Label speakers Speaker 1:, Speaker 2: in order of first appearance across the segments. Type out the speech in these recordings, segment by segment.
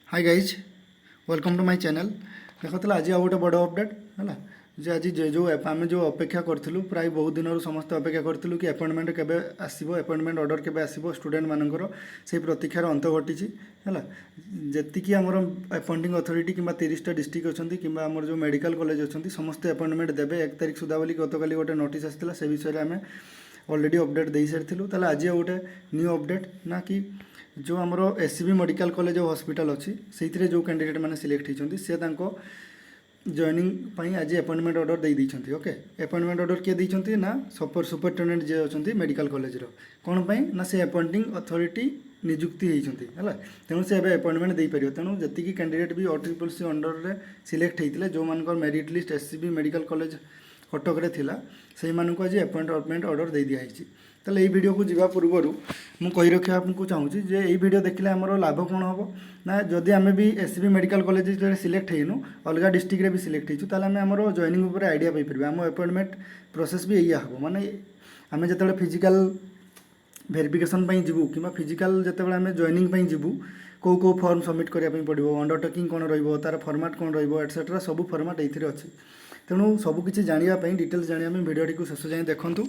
Speaker 1: Hi guys welcome to my channel. देखो आज आ गोटे बड़ अपडेट है जे आज जो आम जो अपेक्षा करूँ प्राय बहुत दिन समस्त अपेक्षा करूँ कि अपॉइंटमेंट केबे आसीबो अपॉइंटमेंट ऑर्डर केबे आसीबो स्टूडेंट मानकर से प्रतीक्षार अंत घटी है जी आमर अपॉइंटिंग अथॉरिटी कि 30टा डिस्ट्रिक्ट अच्छा कि आमर जो मेडिकल कॉलेज अच्छा समस्ते अपॉइंटमेंट देवे 1 तारिख सुधा बोली गतकाली गोटे नोटिस आसाला से विषय में आम ऑलरेडी अपडेट दे सारी ताले आज गोटे न्यू अपडेट ना कि जो आमर एससीबी मेडिकल कॉलेज और हॉस्पिटल अच्छी से जो कैंडिडेट मैंने सिलेक्ट होती सी जॉइनिंग आज अपॉइंटमेंट ऑर्डर दे देते। ओके अपॉइंटमेंट ऑर्डर किए देते ना सुपरिटेडेंट जी अच्छा मेडिकल कॉलेज कौन पाई ना से अपॉइंटिंग अथॉरिटी नियुक्ति होती है तेणु से अपॉइंटमेंट दे पार तेणु जी कैंडिडेट भी OCCC अंडर में सिलेक्ट होते जो मान merit list SCB medical college Cuttack से आज अपॉइंटमेंट ऑर्डर दे दिखाई। ताले ये वीडियो को जीवा पूर्वर मु कही रखा आपको चाहूँगी जे ये वीडियो देखले आमर लाभ कौन हम ना जदि आम भी एससीबी मेडिकल कॉलेज सिलेक्ट होइनु अलग डिस्ट्रिक्ट रे भी सिलेक्ट होइछु ताले आम आमर जॉइनिंग उपर आइडिया पाई परबे आम अपॉइंटमेंट प्रोसेस भी यही हम माने आम जते फिजिकल वेरिफिकेशन जीवु कि फिजिकल जिते आम जॉइनिंग जीवु कौ कौ फॉर्म सबमिट करने पड़ो अंडरटेकिंग कौन रही फॉर्मेट कौन रट्सेट्रा सब फॉर्मेट ये अच्छी तेणु सबकि जानापी डिटेल्स जाना भिडियोटी को शेष जाए देखूँ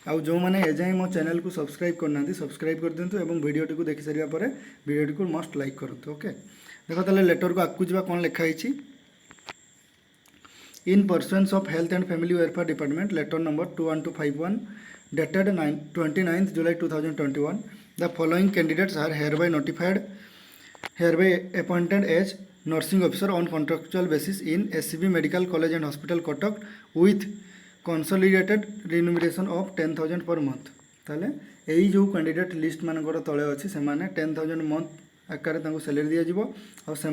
Speaker 1: आउ जो मैंने एजाए मो चैनल को सब्सक्राइब करना सब्सक्राइब कर दिंतु और भिडियोटी को देखि सारा पर भिडियोटी को मस्ट लाइक करूँ। ओके देख ताले लेटर को आगू जा कौन लिखाई in pursuance of health and family welfare department letter number 21251 dated 29th July 2021 the following candidates are hereby appointed as nursing officer on contractual basis in SCB Medical College and Hospital Kotak with consolidated remuneration of 10,000 per month। ताले यही जो candidate list मानकर तले अच्छी से 10,000 month आकार salary दि जाव और से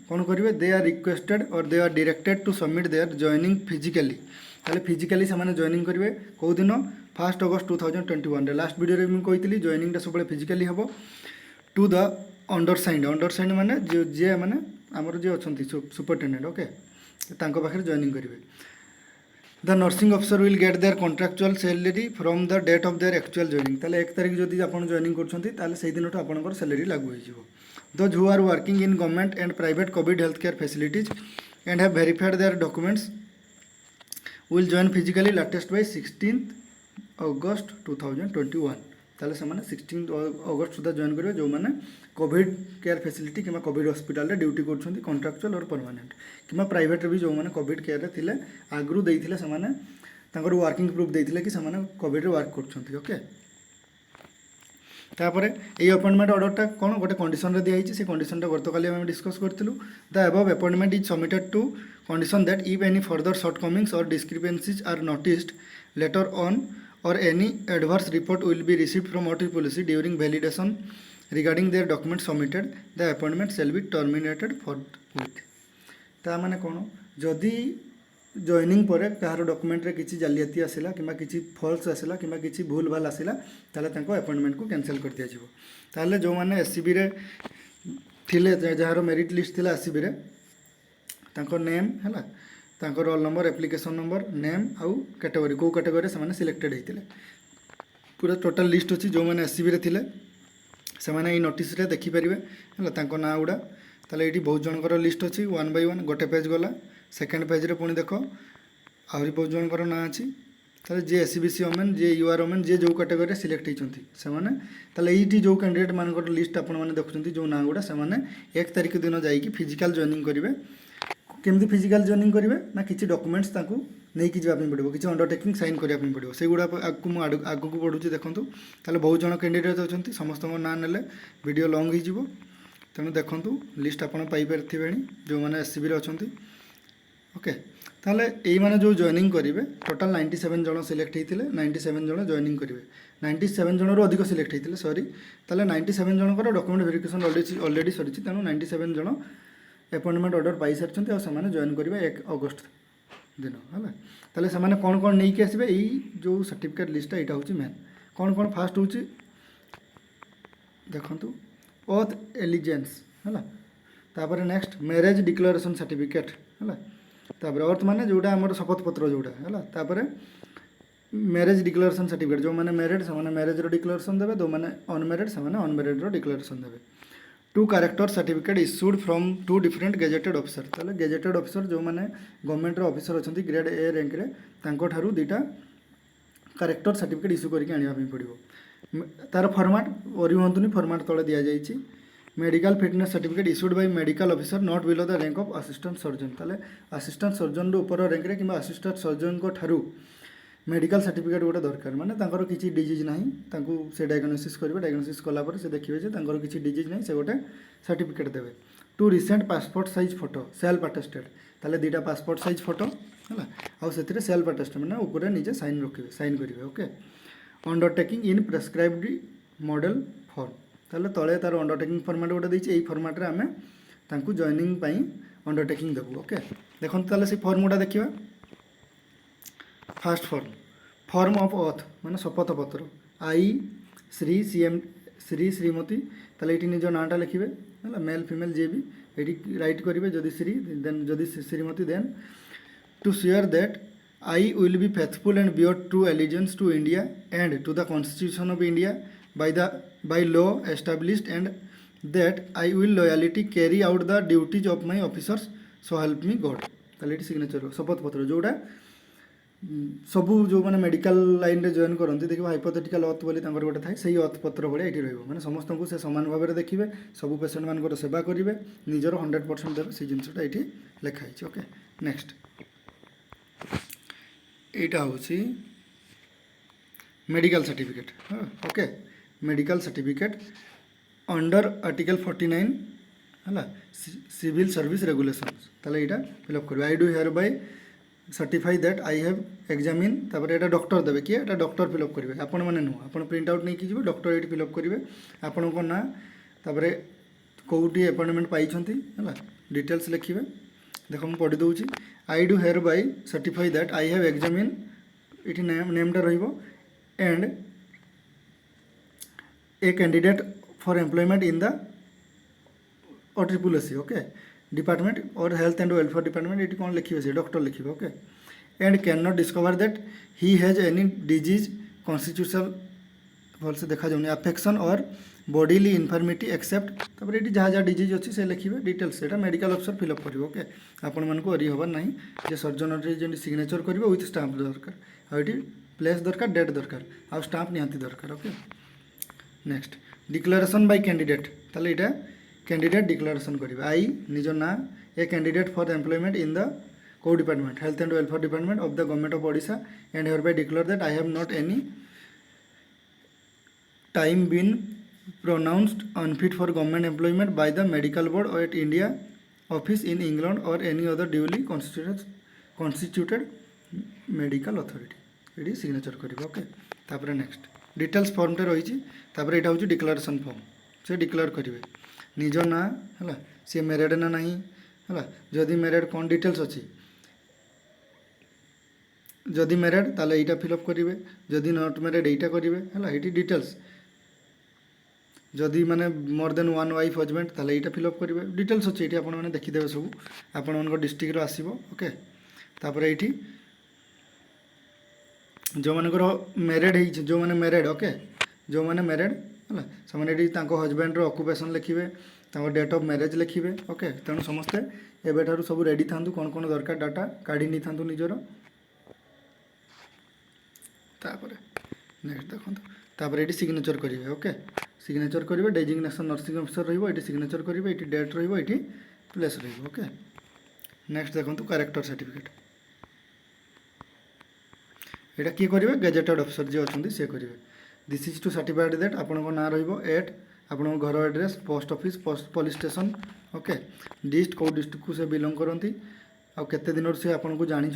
Speaker 1: कौन करेंगे दे आर रिक्वेस्टेड और they are directed to submit their joining physically ताले फिजिकली से जॉइनिंग करेंगे कौ दिन 1 August 2021 लास्ट वीडियो में कही जॉइनिंग सब फिजिकली हम टू द अंडरसाइंड माने जे माने आमर जे अच्छा सुपरिटेडेंट ओके पाखे जॉइनिंग करेंगे the nursing officer will get their contractual salary from the date of their actual joining ताले 1 तारिख जदि आप जॉइनिंग कर दिन आपंकर सैलरी लागू हो those who are working in government and private COVID health care facilities and have verified their documents will join physically latest by 16 August 2021 ताले से 16 अगस्त सुधा जॉइन करेंगे जो मैंने कोविड केयर फैसिलिटी कि कोविड हॉस्पिटल ड्यूटी कर contractual और permanent कि private भी जो मैंने कोविड केयर थे आगु देते से वर्किंग प्रूफ देते कि कोविड वर्क कर ओके तापर ये अपॉइंटमेंट ऑर्डरटा कौन गोटे कंडीशन रे दिखाई से कंडीशन गतकाली आम डिस्कस करूँ the above appointment is submitted to condition that if any further shortcomings और discrepancies are noticed later on or any adverse report will be received from OCCC during validation regarding their documents submitted the appointment shall be terminated forthwith। ता माने कौन जदि joining पर कहार document रे किसी जालियाती आसला कि किसी फॉल्स आसला कि किसी भूल भाल आसला ताले तांको अपॉइंटमेंट को कैंसिल कर दिया जिवो ताले जो माने एससीबी रे थिले जहार मेरिट लिस्ट थिला एससीबी रे तांको नेम हैला तांको roll number application number name आउ कैटेगरी कौ कैटेगरी से सिलेक्टेड होते पूरा टोटल लिस्ट अच्छी जो मैंने एससीबी थे से नोटिस रे देखिपारे है ना गुड़ा ताले ये बहुत जनकर लिस्ट अच्छी 1 by 1 गोटे पेज गला सेकेंड पेज रे पुणी देख आहरी बहुत जनकर ना अच्छी ताले जे एससीबीसी ओमेन जे यूआर ओमेन जे जो कैटेगरी सिलेक्ट होती से ये जो कैंडिडेट मान लिस्ट आपने देखुं जो ना गुड़ा से 1 तारिख दिन जाकि फिजिकल जॉइनिंग करेंगे केमती फिजिकल जॉइनिंग करेंगे ना किसी डॉक्यूमेंट्स नहीं जावाई पड़ो किसी अंडरटेकिंग साइन करने पड़ो से गुड़ा आगू को बढ़ुची देखूँ ताले बहुत जन कैंडिडेट अच्छा समस्त ना ने वीडियो लंग हो तेणु देखूँ लिस्ट आपड़ पाइपे जो मैंने एससीबी अच्छा ओके ताले यही मैंने जो जॉइनिंग करेंगे टोटाल 97 जन सिलेक्ट होते 97 जन जॉइनिंग करेंगे 97 जन रू अधिक सिलेक्ट होते सॉरी ताले 97 जनकर डॉक्यूमेंट वेरिफिकेशन ऑलरेडी सरी तेणु 97 जन अपॉइंटमेंट ऑर्डर पाई सारी और जॉइन करेंगे 1 अगस्त दिन है ताले से कौन कौन नहीं कि आसबे यही जो सर्टिफिकेट लिस्टा यहाँ हूँ मेन कौन कौन फास्ट हूँ देखूँ ओथ एलिजेंस है तापर नेक्स्ट मैरेज डिक्लेरेशन सर्टिफिकेट है तापर अर्थ माने जोटा आम शपथ पत्र जोटा है तापर मैरेज डिक्लेरेशन सर्टिफिकेट जो मैंने मैरिड से मैरेज डिक्लेरेशन देवे जो मैंने अनमेरिड से अनमेरिड डिक्लेरेशन देवे two character certificate issued from two different gazetted officer ताले गेजेटेड ऑफिसर जो मैंने गवर्नमेंट ऑफिसर अच्छा ग्रेड ए रैंक रे तांको ठारू दुईटा कैरेक्टर सर्टिफिकेट इश्यू करके आनिया पड़ो तार फॉर्मेट ओरी हूँ फॉर्मेट तले दि जाइए medical fitness certificate issued by medical officer not below the rank of assistant surgeon ताले असिस्टेंट सर्जन ऊपर रैंक रे कि असिस्टेंट सर्जन को ठारू मेडिकल सर्टिफिकेट गोटे दरकार माने तांकर किसी डिजीज ना से डायग्नोसिस करेंगे डायग्नोसिस कलापर से देखिए जे तांकर किसी डिजीज ना से गोटे सर्टिफिकेट देवे two recent passport size photo self attested ताले दुईटा पासपोर्ट साइज फोटो है आउ से सेल्फ अटेस्टेड मैंने ऊपर निजे साइन रखिए साइन करेंगे ओके अंडरटेकिंग इन प्रेस्क्राइब्ड मॉडल फॉर्म ताले तले तार अंडरटेकिंग फॉर्मेट गोटे देछि एई फॉर्मेट रे आमे तांकु जॉइनिंग पई अंडरटेकिंग देबु ओके देखन ताले से फॉर्म गोटा देखिबा फास्ट फॉर्म ऑफ ऑथ माने शपथ पत्र आई श्री सीएम श्री श्रीमती ताले ये निज नाटा लिखे है मेल फीमेल जे भी ये राइट करेंगे जदि श्री देन जदि Shrimati then to sure that I will be faithful and bear true allegiance to India and to the constitution of India by law established and that I will loyalty carry out the duties of my officers so help me God ताले ये signature शपथ पत्र जोड़ा सबू जो मैंने medical line रे join करती देखिए हाइपोथेटिकल ऑथ बोली गोटे थाए से ऑथ पत्र भाई ये रही समस्त को से सामान भाव में देखिए सबू पेसेंट मान सेवा करेंगे निजर 100% देवे से जिनटा ये लिखाई ओके नेक्स्ट यहाँ हूँ medical certificate okay medical certificate under article 49 है सिविल सर्विस रेगुलेशंस ताले यहाँ फिलअप कर I do hereby certify that I have examine तापर एटा डॉक्टर देवे किए एटा डॉक्टर फिलअप करेंगे आपण मैंने नुह आप प्रिंट आउट नहीं जी डॉक्टर ये फिलअप करेंगे आपण को ना तापर कौटी अपॉइंटमेंट पाई है डिटेल्स लिखे देख मुझे पढ़ी दूसरी I do hereby certify that I have examine ये नेमटा and a candidate for employment in the OSSC okay department और हेल्थ एंड वेलफेयर डिपार्टमेंट ये कौन लिखे से डॉक्टर लिखे okay and can not discover that he has any disease constitutional भल से देखा जाऊनी अफेक्शन और बॉडीली इनफर्मिटी एक्सेप्ट तापर ये जहाँ जहाँ डिजीज अच्छी से लिखे डिटेल्स से मेडिकल अफसर फिलअप करेंगे ओके आपण मानक अरी हबार ना जे सर्जन जो सिग्नेचर करेंगे विथ स्टाम्प दरकार आईटी प्लेस दरकार डेट दरकार आ स्टाम्प निहाती दरकार okay next declaration by candidate ताले इटा कैंडिडेट डिक्लेरेशन करेंगे आई निज ना a candidate for employment in the को department health and welfare department of the government of Odisha and hereby declare that I have not any time been pronounced unfit for government employment by the medical board or at India office in England or any other duly constituted medical authority ये signature करेंगे okay तापर next details form टे रही तापर यहाँ हूँ declaration form से declare करेंगे निज ना है सी मैरिड ना नहीं है जदि मैरिड कौन डिटेल्स अच्छी जदि मैरिड ताले यहाँ फिलअप करेंगे जदि नॉट मैरिड यहाँ करेंगे है ये डिटेल्स जदि माने more than one wife husband ताले यहाँ फिलअप करेंगे डिटेल्स अच्छे ये आपने देखीदे सब आपण डिस्ट्रिक्ट आसो ओके तापर ये जो मानकर मैरिड है जो मैंने मैरिड ओके जो मैंने मैरिड है से हजबैंड ऑक्युपेशन लिखे डेट ऑफ मैरिज लिखे ओके तेणु समस्ते एवं सब रेडी था कौन कौन दरकार डाटा काढ़ी नहीं था निजर तापर नेक्स्ट देखो तापर ये सिग्नेचर करेंगे ओके सिग्नेचर करेंगे डेजिग्नेशन नर्सिंग अफिसर रही सिग्नेचर करेंगे ये डेट रही प्लेस रही ओके नेक्स्ट देखो कैरेक्टर सर्टिफिकेट यहाँ किए करेंगे गेजेटेड अफिसर जी अच्छा सी करेंगे this is to certified that आपण ना रट आपण घर address post office police station okay डिस्ट कौ डिस्ट्रिक्ट को से बिलोंग करती आते दिन से आपन को जानी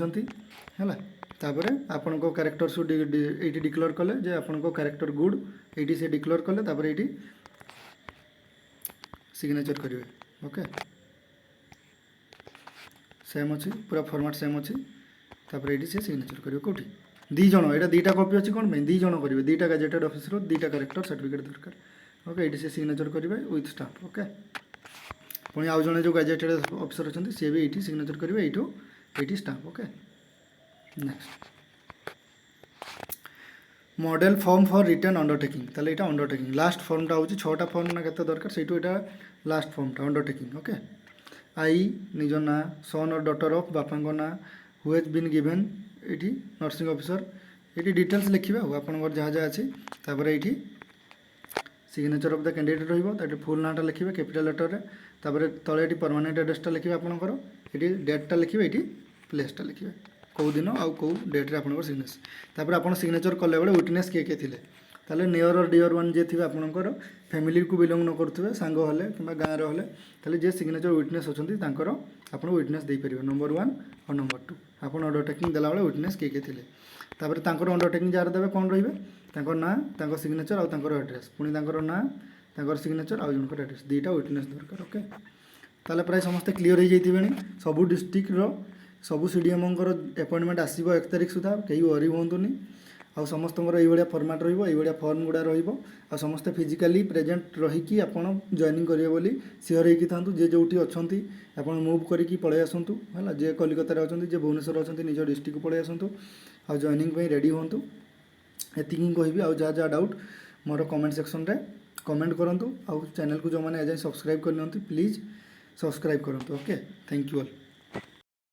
Speaker 1: है तापर आपण को कैरेक्टर सु ये डिक्लेयर कले जे आपण को कैरेक्टर गुड ये से डिक्लेयर कले तापर ये सिग्नेचर करेंगे ओके सेम अच्छी पूरा फॉर्मेट सेम अच्छी तापर ये से सिग्नेचर करेंगे कौटी दी जन यहाँ दुईटा कॉपी अच्छी कौन दी जन करेंगे दुईटा गेजेटेड ऑफिसर दुईटा कैरेक्टर सर्टिफिकेट दरकार ओके ये से सिग्नेचर करेंगे विथ स्टाम्प ओके पुणी आउ जड़े जो गेजेटेड ऑफिसर अच्छा सी भी ये सिग्नेचर करेंगे ये stamp okay next model form for return undertaking ताले एटा अंडरटेकिंग लास्ट फॉर्मटा होची छटा फॉर्म ना केते दरकार सेटू एटा लास्ट फॉर्मटा अंडरटेकिंग ओके आई निज ना सन और डॉटर ऑफ बापा ना हु हैज बीन गिवन एटी नर्सिंग ऑफिसर एटी डिटेल्स लिखिबा आपनकर जहाँ जहाँ अछि तापर एटी सिग्नेचर ऑफ द कैंडिडेट रहिबो ताटे फुल नाटा लिखिबे कैपिटल लेटर रे तापर तळे एटी परमानेंट एड्रेसटा लिखिबे आपनकर एटी डेटटा लिखिबे एटी प्लेसटा लिखिबे कौ दिन आउ कौ डेट्रे आपंकर सिग्नेचर तापर आप सिग्नेचर कला बेले विटनेस किए किए थे ताले नियर और डियर वन जे थे आपंकर फैमिली को बिलोंग न करुवे सांग हेले कि गाँव हेले ताले जे सिग्नेचर विटनेस अच्छा तांकर आप विटनेस देपर नंबर 1 और नंबर 2 आप अंडरटेकिंग देला बेले विटनेस किए किए थे तापर तांकर अंडरटेकिंग जार देवे कौन रही ना सिग्नेचर आउ एड्रेस पुणी ना सिग्नेचर आउ जनकर एड्रेस दुईटा विटनेस दरकार ओके ताले प्राय समस्ते क्लीयर हो जाइए सबू डिस्ट्रिक्टर सबू सीडीएमओंकर अपॉइंटमेंट आसो 1 तारिख सुधा कहीं वरी होंतुनि आ समस्त ये फर्माट रही फर्म गुड़ा आ समस्ते फिजिकाली प्रेजेंट रहीकि आपड़ जॉइनिंग करेंगे बोली सियोर होगी था जे जो अच्छा आप मुव करके पलि आसतु है जे कलिकतार अच्छा जे भुवनेश्वर अच्छा निज डिस्ट्रिक्ट पलि आसतु आ जॉइनिंग रेडी हूँ एति कहि आ जहाँ जहाँ डाउट मोर कमेंट सेक्शन रे कमेंट करूँ आ चैनल को जो मैंने एजाए सब्सक्राइब करनी प्लीज़ सब्सक्राइब करूँ ओके थैंक यू ऑल।